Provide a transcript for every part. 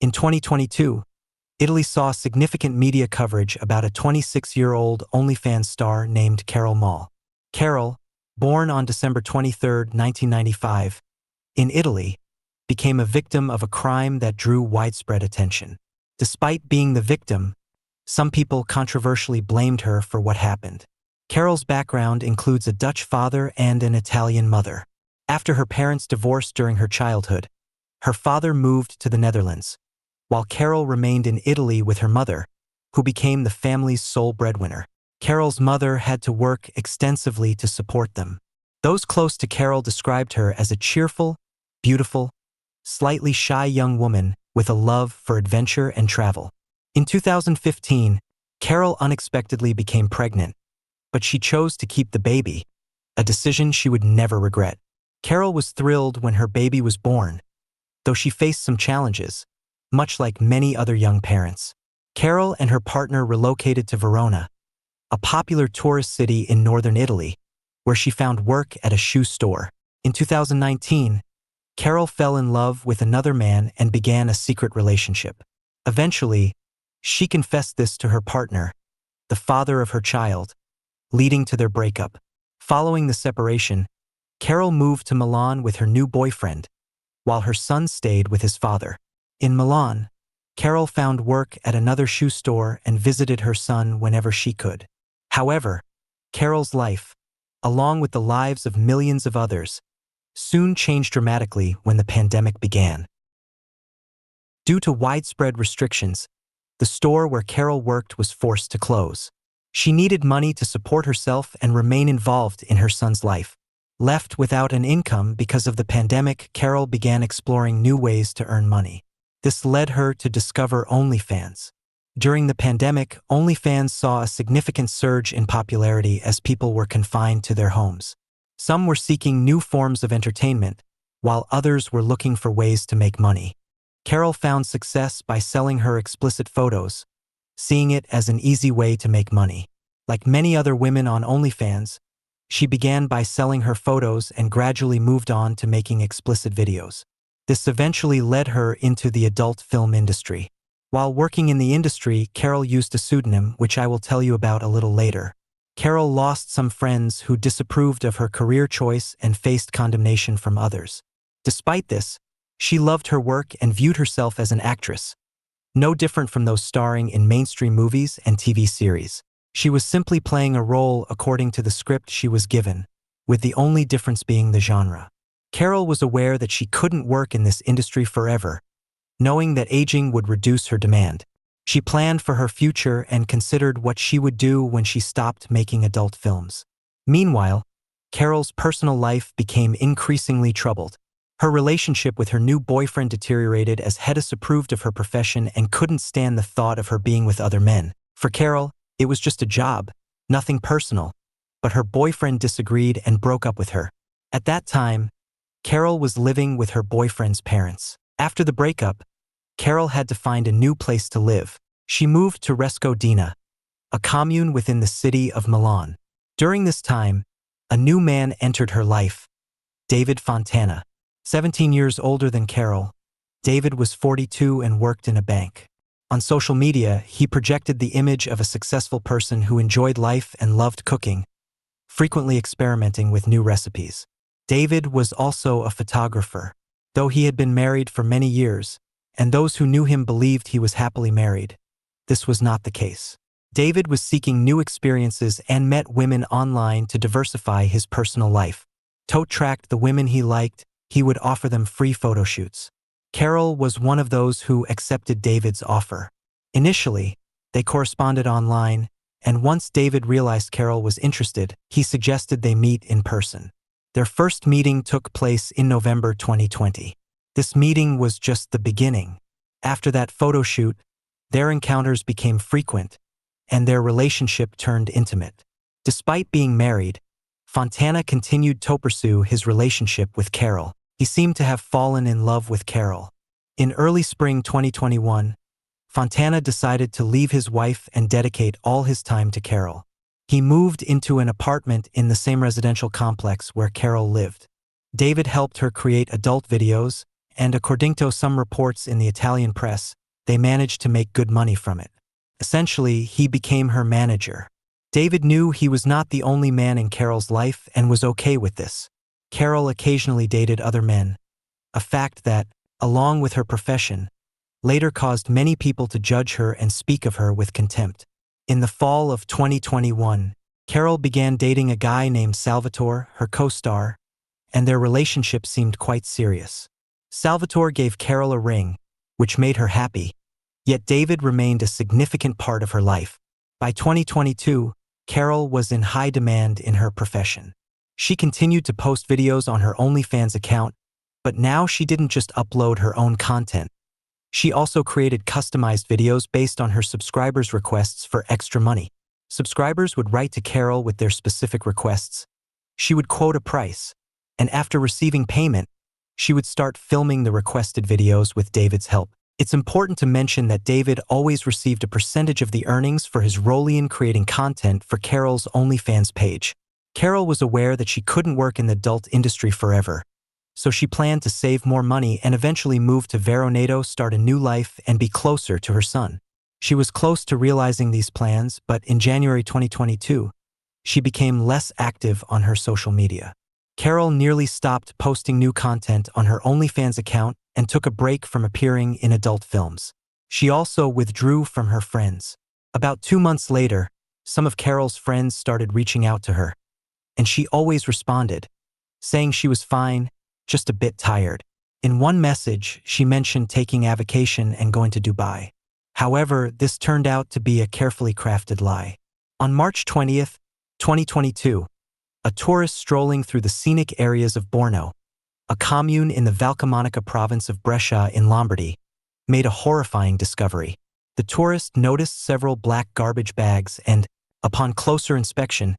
In 2022, Italy saw significant media coverage about a 26-year-old OnlyFans star named Carol Mal. Carol, born on December 23, 1995, in Italy, became a victim of a crime that drew widespread attention. Despite being the victim, some people controversially blamed her for what happened. Carol's background includes a Dutch father and an Italian mother. After her parents divorced during her childhood, her father moved to the Netherlands, while Carol remained in Italy with her mother, who became the family's sole breadwinner. Carol's mother had to work extensively to support them. Those close to Carol described her as a cheerful, beautiful, slightly shy young woman with a love for adventure and travel. In 2015, Carol unexpectedly became pregnant, but she chose to keep the baby, a decision she would never regret. Carol was thrilled when her baby was born, though she faced some challenges, much like many other young parents. Carol and her partner relocated to Verona, a popular tourist city in northern Italy, where she found work at a shoe store. In 2019, Carol fell in love with another man and began a secret relationship. Eventually, she confessed this to her partner, the father of her child, leading to their breakup. Following the separation, Carol moved to Milan with her new boyfriend, while her son stayed with his father. In Milan, Carol found work at another shoe store and visited her son whenever she could. However, Carol's life, along with the lives of millions of others, soon changed dramatically when the pandemic began. Due to widespread restrictions, the store where Carol worked was forced to close. She needed money to support herself and remain involved in her son's life. Left without an income because of the pandemic, Carol began exploring new ways to earn money. This led her to discover OnlyFans. During the pandemic, OnlyFans saw a significant surge in popularity as people were confined to their homes. Some were seeking new forms of entertainment, while others were looking for ways to make money. Carol found success by selling her explicit photos, seeing it as an easy way to make money. Like many other women on OnlyFans, she began by selling her photos and gradually moved on to making explicit videos. This eventually led her into the adult film industry. While working in the industry, Carol used a pseudonym, which I will tell you about a little later. Carol lost some friends who disapproved of her career choice and faced condemnation from others. Despite this, she loved her work and viewed herself as an actress, no different from those starring in mainstream movies and TV series. She was simply playing a role according to the script she was given, with the only difference being the genre. Carol was aware that she couldn't work in this industry forever, knowing that aging would reduce her demand. She planned for her future and considered what she would do when she stopped making adult films. Meanwhile, Carol's personal life became increasingly troubled. Her relationship with her new boyfriend deteriorated as he disapproved of her profession and couldn't stand the thought of her being with other men. For Carol, it was just a job, nothing personal, but her boyfriend disagreed and broke up with her. At that time, Carol was living with her boyfriend's parents. After the breakup, Carol had to find a new place to live. She moved to Rescodina, a commune within the city of Milan. During this time, a new man entered her life, David Fontana. 17 years older than Carol, David was 42 and worked in a bank. On social media, he projected the image of a successful person who enjoyed life and loved cooking, frequently experimenting with new recipes. David was also a photographer. Though he had been married for many years, and those who knew him believed he was happily married, this was not the case. David was seeking new experiences and met women online to diversify his personal life. Tracked the women he liked, he would offer them free photo shoots. Carol was one of those who accepted David's offer. Initially, they corresponded online, and once David realized Carol was interested, he suggested they meet in person. Their first meeting took place in November 2020. This meeting was just the beginning. After that photo shoot, their encounters became frequent, and their relationship turned intimate. Despite being married, Fontana continued to pursue his relationship with Carol. He seemed to have fallen in love with Carol. In early spring 2021, Fontana decided to leave his wife and dedicate all his time to Carol. He moved into an apartment in the same residential complex where Carol lived. David helped her create adult videos, and according to some reports in the Italian press, they managed to make good money from it. Essentially, he became her manager. David knew he was not the only man in Carol's life and was okay with this. Carol occasionally dated other men, a fact that, along with her profession, later caused many people to judge her and speak of her with contempt. In the fall of 2021, Carol began dating a guy named Salvatore, her co-star, and their relationship seemed quite serious. Salvatore gave Carol a ring, which made her happy, yet David remained a significant part of her life. By 2022, Carol was in high demand in her profession. She continued to post videos on her OnlyFans account, but now she didn't just upload her own content. She also created customized videos based on her subscribers' requests for extra money. Subscribers would write to Carol with their specific requests. She would quote a price, and after receiving payment, she would start filming the requested videos with David's help. It's important to mention that David always received a percentage of the earnings for his role in creating content for Carol's OnlyFans page. Carol was aware that she couldn't work in the adult industry forever, so she planned to save more money and eventually move to Veronato, start a new life, and be closer to her son. She was close to realizing these plans, but in January 2022, she became less active on her social media. Carol nearly stopped posting new content on her OnlyFans account and took a break from appearing in adult films. She also withdrew from her friends. About 2 months later, some of Carol's friends started reaching out to her, and she always responded, saying she was fine, just a bit tired. In one message, she mentioned taking a vacation and going to Dubai. However, this turned out to be a carefully crafted lie. On March 20th, 2022, a tourist strolling through the scenic areas of Borno, a commune in the Valcamonica province of Brescia in Lombardy, made a horrifying discovery. The tourist noticed several black garbage bags and, upon closer inspection,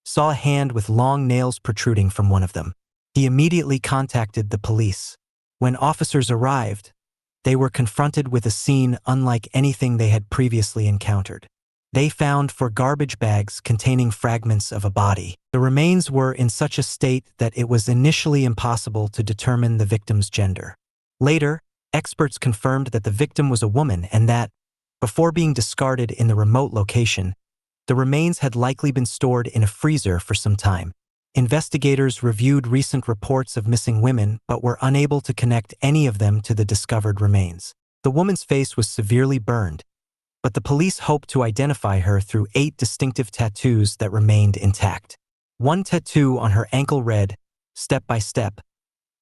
saw a hand with long nails protruding from one of them. He immediately contacted the police. When officers arrived, they were confronted with a scene unlike anything they had previously encountered. They found 4 garbage bags containing fragments of a body. The remains were in such a state that it was initially impossible to determine the victim's gender. Later, experts confirmed that the victim was a woman and that, before being discarded in the remote location, the remains had likely been stored in a freezer for some time. Investigators reviewed recent reports of missing women but were unable to connect any of them to the discovered remains. The woman's face was severely burned, but the police hoped to identify her through 8 distinctive tattoos that remained intact. One tattoo on her ankle read, "Step by Step,"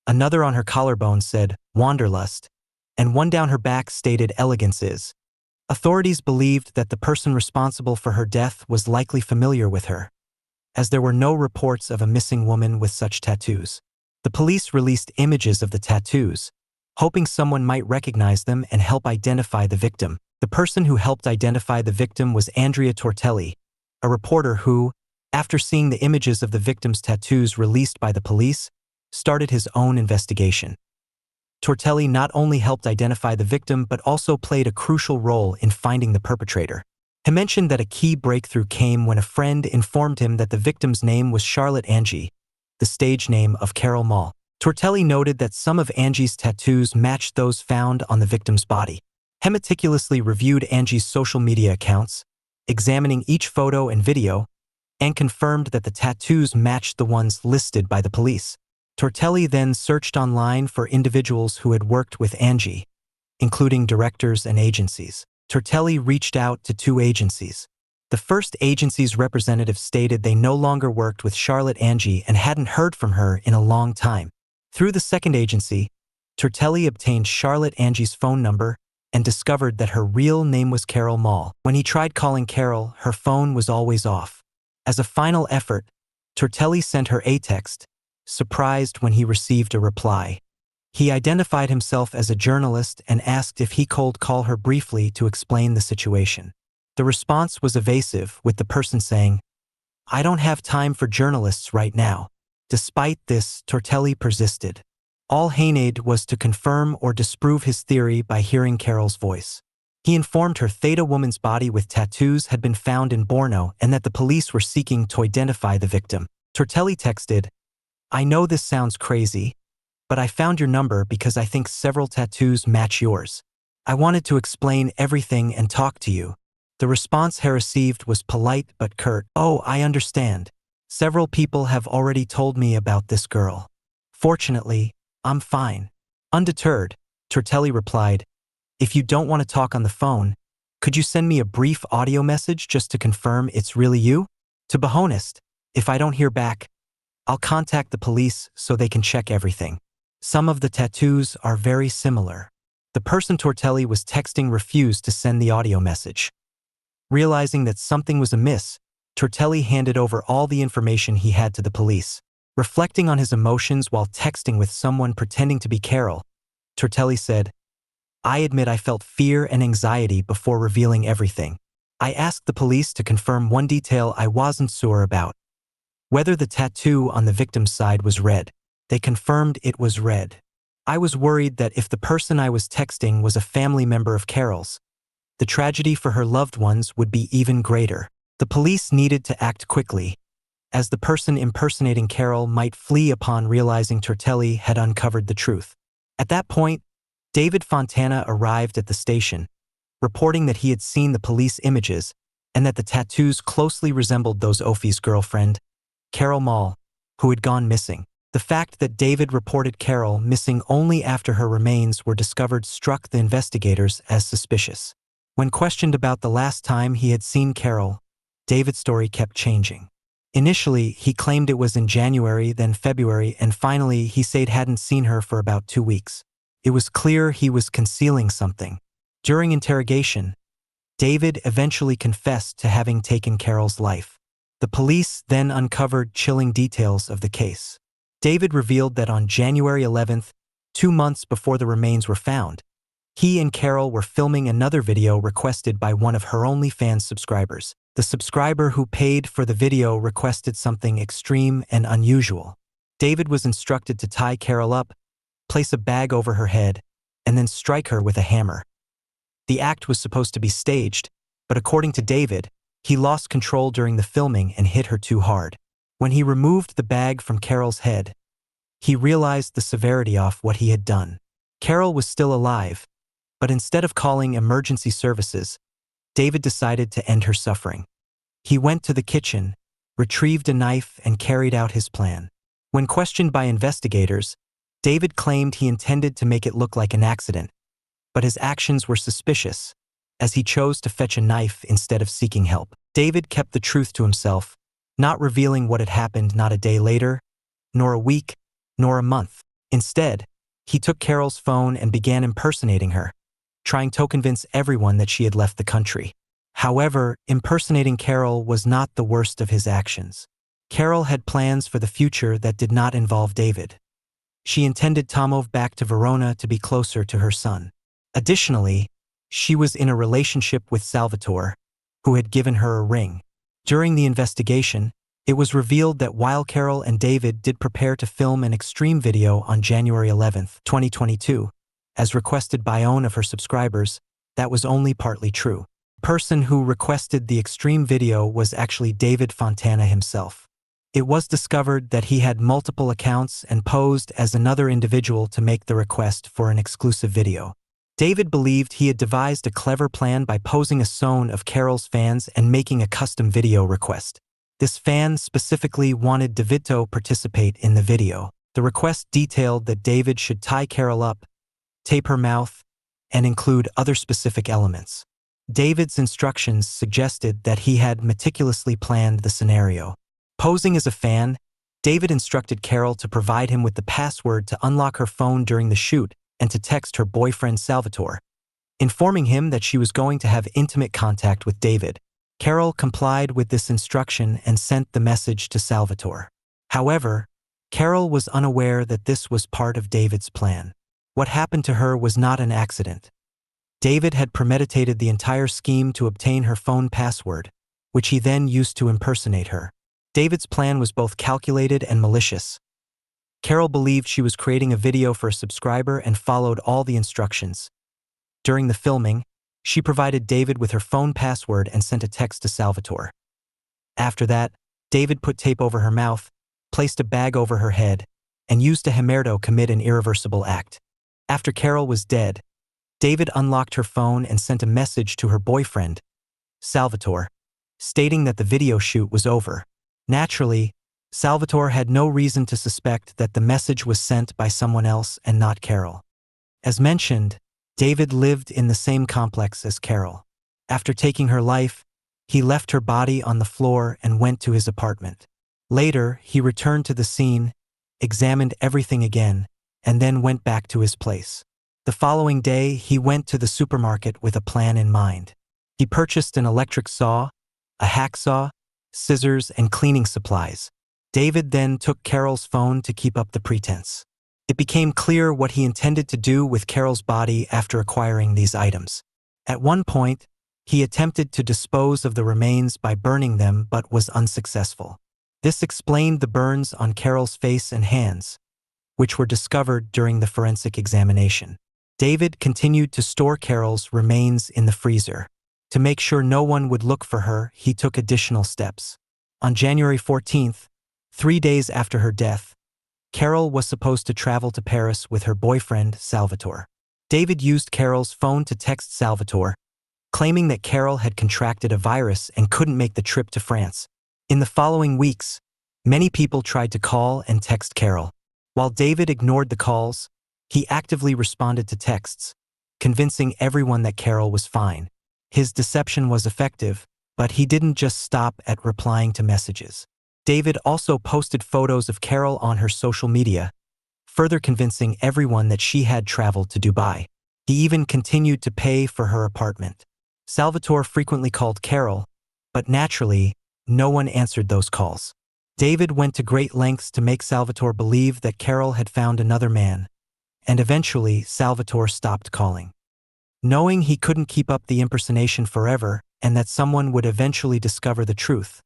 another on her collarbone said, "Wanderlust," and one down her back stated, "Elegance is." Authorities believed that the person responsible for her death was likely familiar with her, as there were no reports of a missing woman with such tattoos. The police released images of the tattoos, hoping someone might recognize them and help identify the victim. The person who helped identify the victim was Andrea Tortelli, a reporter who, after seeing the images of the victim's tattoos released by the police, started his own investigation. Tortelli not only helped identify the victim but also played a crucial role in finding the perpetrator. He mentioned that a key breakthrough came when a friend informed him that the victim's name was Charlotte Angie, the stage name of Carol Mal. Tortelli noted that some of Angie's tattoos matched those found on the victim's body. He meticulously reviewed Angie's social media accounts, examining each photo and video, and confirmed that the tattoos matched the ones listed by the police. Tortelli then searched online for individuals who had worked with Angie, including directors and agencies. Tortelli reached out to 2 agencies. The first agency's representative stated they no longer worked with Charlotte Angie and hadn't heard from her in a long time. Through the second agency, Tortelli obtained Charlotte Angie's phone number and discovered that her real name was Carol Mal. When he tried calling Carol, her phone was always off. As a final effort, Tortelli sent her a text, surprised when he received a reply. He identified himself as a journalist and asked if he could call her briefly to explain the situation. The response was evasive, with the person saying, "I don't have time for journalists right now." Despite this, Tortelli persisted. All he needed was to confirm or disprove his theory by hearing Carol's voice. He informed her that a woman's body with tattoos had been found in Borno and that the police were seeking to identify the victim. Tortelli texted, "I know this sounds crazy, but I found your number because I think several tattoos match yours. I wanted to explain everything and talk to you." The response he received was polite but curt. "Oh, I understand. Several people have already told me about this girl. Fortunately, I'm fine." Undeterred, Tortelli replied, "If you don't want to talk on the phone, could you send me a brief audio message just to confirm it's really you? To be honest, if I don't hear back, I'll contact the police so they can check everything. Some of the tattoos are very similar." The person Tortelli was texting refused to send the audio message. Realizing that something was amiss, Tortelli handed over all the information he had to the police. Reflecting on his emotions while texting with someone pretending to be Carol, Tortelli said, "I admit I felt fear and anxiety before revealing everything. I asked the police to confirm one detail I wasn't sure about: whether the tattoo on the victim's side was red. They confirmed it was red. I was worried that if the person I was texting was a family member of Carol's, the tragedy for her loved ones would be even greater. The police needed to act quickly, as the person impersonating Carol might flee upon realizing Tortelli had uncovered the truth. At that point, David Fontana arrived at the station, reporting that he had seen the police images and that the tattoos closely resembled those of Ophi's girlfriend, Carol Mall, who had gone missing. The fact that David reported Carol missing only after her remains were discovered struck the investigators as suspicious. When questioned about the last time he had seen Carol, David's story kept changing. Initially, he claimed it was in January, then February, and finally he said hadn't seen her for about 2 weeks. It was clear he was concealing something. During interrogation, David eventually confessed to having taken Carol's life. The police then uncovered chilling details of the case. David revealed that on January 11th, 2 months before the remains were found, he and Carol were filming another video requested by one of her OnlyFans subscribers. The subscriber who paid for the video requested something extreme and unusual. David was instructed to tie Carol up, place a bag over her head, and then strike her with a hammer. The act was supposed to be staged, but according to David, he lost control during the filming and hit her too hard. When he removed the bag from Carol's head, he realized the severity of what he had done. Carol was still alive, but instead of calling emergency services, David decided to end her suffering. He went to the kitchen, retrieved a knife, and carried out his plan. When questioned by investigators, David claimed he intended to make it look like an accident, but his actions were suspicious, as he chose to fetch a knife instead of seeking help. David kept the truth to himself, not revealing what had happened not a day later, nor a week, nor a month. Instead, he took Carol's phone and began impersonating her, trying to convince everyone that she had left the country. However, impersonating Carol was not the worst of his actions. Carol had plans for the future that did not involve David. She intended to move back to Verona to be closer to her son. Additionally, she was in a relationship with Salvatore, who had given her a ring. During the investigation, it was revealed that while Carol and David did prepare to film an extreme video on January 11, 2022, as requested by one of her subscribers, that was only partly true. The person who requested the extreme video was actually David Fontana himself. It was discovered that he had multiple accounts and posed as another individual to make the request for an exclusive video. David believed he had devised a clever plan by posing a son of Carol's fans and making a custom video request. This fan specifically wanted David to participate in the video. The request detailed that David should tie Carol up, tape her mouth, and include other specific elements. David's instructions suggested that he had meticulously planned the scenario. Posing as a fan, David instructed Carol to provide him with the password to unlock her phone during the shoot and to text her boyfriend Salvatore, informing him that she was going to have intimate contact with David. Carol complied with this instruction and sent the message to Salvatore. However, Carol was unaware that this was part of David's plan. What happened to her was not an accident. David had premeditated the entire scheme to obtain her phone password, which he then used to impersonate her. David's plan was both calculated and malicious. Carol believed she was creating a video for a subscriber and followed all the instructions. During the filming, she provided David with her phone password and sent a text to Salvatore. After that, David put tape over her mouth, placed a bag over her head, and used a Hemerto commit an irreversible act. After Carol was dead, David unlocked her phone and sent a message to her boyfriend, Salvatore, stating that the video shoot was over. Naturally, Salvatore had no reason to suspect that the message was sent by someone else and not Carol. As mentioned, David lived in the same complex as Carol. After taking her life, he left her body on the floor and went to his apartment. Later, he returned to the scene, examined everything again, and then went back to his place. The following day, he went to the supermarket with a plan in mind. He purchased an electric saw, a hacksaw, scissors, and cleaning supplies. David then took Carol's phone to keep up the pretense. It became clear what he intended to do with Carol's body after acquiring these items. At one point, he attempted to dispose of the remains by burning them but was unsuccessful. This explained the burns on Carol's face and hands, which were discovered during the forensic examination. David continued to store Carol's remains in the freezer. To make sure no one would look for her, he took additional steps. On January 14th, 3 days after her death, Carol was supposed to travel to Paris with her boyfriend, Salvatore. David used Carol's phone to text Salvatore, claiming that Carol had contracted a virus and couldn't make the trip to France. In the following weeks, many people tried to call and text Carol. While David ignored the calls, he actively responded to texts, convincing everyone that Carol was fine. His deception was effective, but he didn't just stop at replying to messages. David also posted photos of Carol on her social media, further convincing everyone that she had traveled to Dubai. He even continued to pay for her apartment. Salvatore frequently called Carol, but naturally, no one answered those calls. David went to great lengths to make Salvatore believe that Carol had found another man, and eventually Salvatore stopped calling. Knowing he couldn't keep up the impersonation forever and that someone would eventually discover the truth,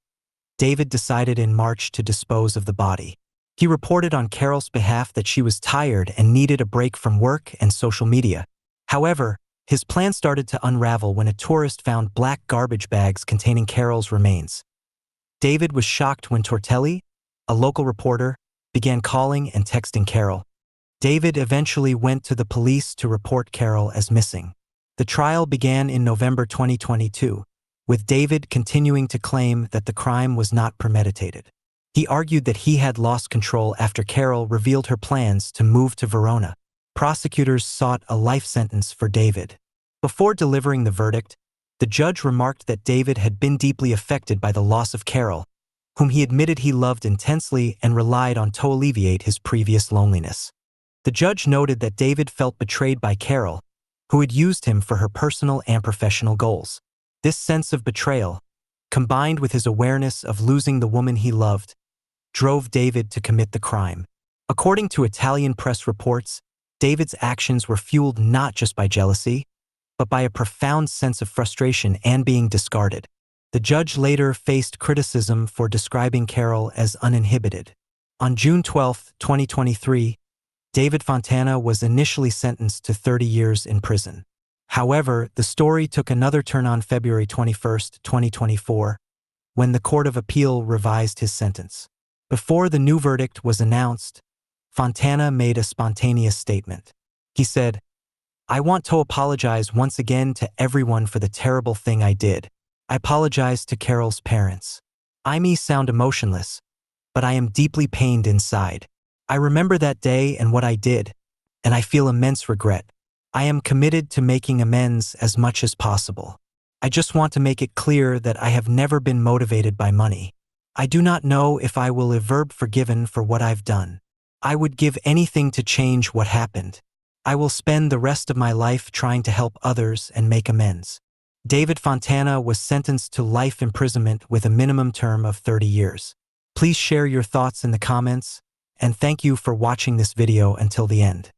David decided in March to dispose of the body. He reported on Carol's behalf that she was tired and needed a break from work and social media. However, his plan started to unravel when a tourist found black garbage bags containing Carol's remains. David was shocked when Tortelli, a local reporter, began calling and texting Carol. David eventually went to the police to report Carol as missing. The trial began in November 2022, with David continuing to claim that the crime was not premeditated. He argued that he had lost control after Carol revealed her plans to move to Verona. Prosecutors sought a life sentence for David. Before delivering the verdict, the judge remarked that David had been deeply affected by the loss of Carol, whom he admitted he loved intensely and relied on to alleviate his previous loneliness. The judge noted that David felt betrayed by Carol, who had used him for her personal and professional goals. This sense of betrayal, combined with his awareness of losing the woman he loved, drove David to commit the crime. According to Italian press reports, David's actions were fueled not just by jealousy, but by a profound sense of frustration and being discarded. The judge later faced criticism for describing Carol as uninhibited. On June 12, 2023, David Fontana was initially sentenced to 30 years in prison. However, the story took another turn on February 21, 2024, when the Court of Appeal revised his sentence. Before the new verdict was announced, Fontana made a spontaneous statement. He said, "I want to apologize once again to everyone for the terrible thing I did. I apologize to Carol's parents. I may sound emotionless, but I am deeply pained inside. I remember that day and what I did, and I feel immense regret. I am committed to making amends as much as possible. I just want to make it clear that I have never been motivated by money. I do not know if I will ever be forgiven for what I've done. I would give anything to change what happened. I will spend the rest of my life trying to help others and make amends." David Fontana was sentenced to life imprisonment with a minimum term of 30 years. Please share your thoughts in the comments, and thank you for watching this video until the end.